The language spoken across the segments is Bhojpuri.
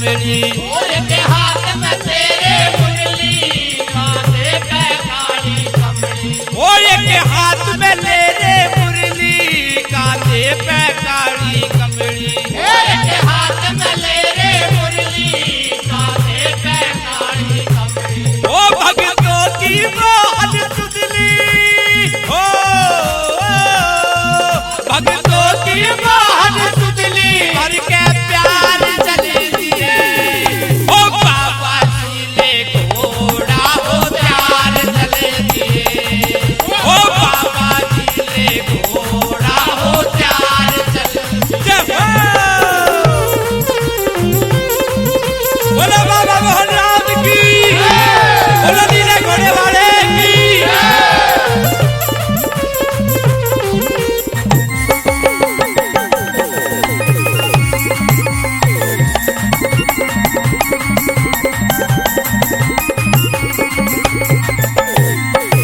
कमली। के हाथ में तेरे मुरली कांधे पे काली कमली। के हाथ में ले रे मुरली कांधे पे काली कमली। के हाथ में ले रे मुरली कांधे पे काली कमली। ओ भक्तों की मोहन सुधली, ओ भक्तों की मोहन सुधली भर के प्यार चले दिए। ओ बाबा जी ले घोड़ा हो प्यार चले दिए। ओ बाबा जी ले घोड़ा हो प्यार चले दिए। बोलो बाबा मोहन राम की, बोलो नीले घोड़े वाले की।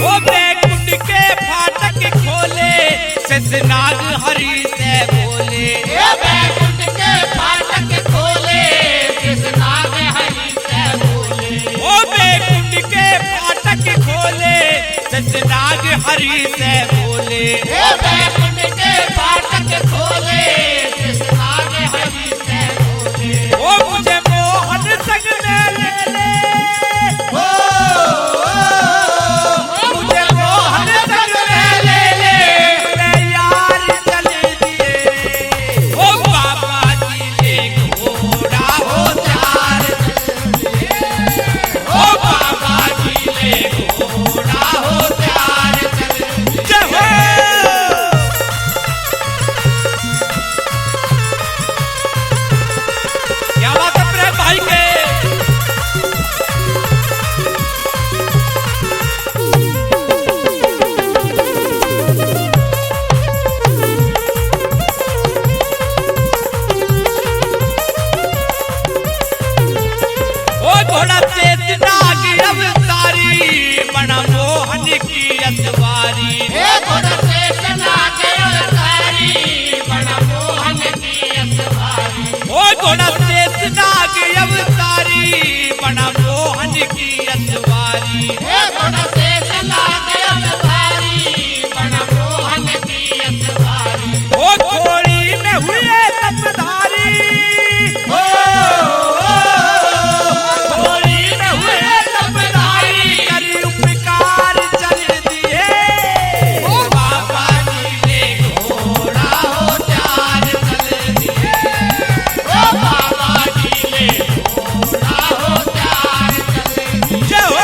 ओ बैकुंठ के फाटक खोले शेषनाग हरि से बोले। बैकुंठ के फाटक खोले शेषनाग हरि से बोले। ओ बैकुंठ के फाटक खोले शेषनाग हरि से बोले। बैकुंठ के फाटक खोले शेषनाग हरि से बोले। ओ मुझे मोहन संग में ले ले, मुझे मोहन संग में ले ले, मैं यार चले दिए। ओ बाबा जी ले घोड़ा हो चार चले दिए। ओ बाबा जी ले घोड़ा हो चार चले दिए। जय हो। क्या बात है प्रेम भाई के। ओ घोड़ा चेतनाग अवतारी बड़ा मोहन की अतवारी। घोड़ा शेषनाग अवतारी बड़ा मोहन की अतवारी। ओ घोड़ा चेतनाग अवतारी बड़ा मोहन की अतवारी। घोड़ा शेषनाग अवतारी बड़ा मोहन की अतवारी। ओ घोड़ी में हुए तपधारी, घोड़ी में हुए तपधारी करी उपकार चल दिए। ओ बाबा जी ले घोड़ा हो चार चल दिए। ओ बाबा जी ले घोड़ा हो चार चले दिए। जय हो।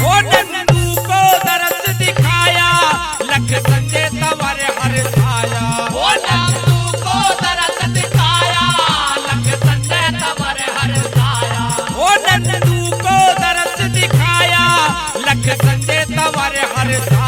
ओ नंदू को दरस दिखाया लख संजय तवर हर छाया। ओ नंदू को दरस दिखाया लख संजय तवर हर छाया। ओ नंदू को दरस दिखाया लख संजय तवर हर छाया।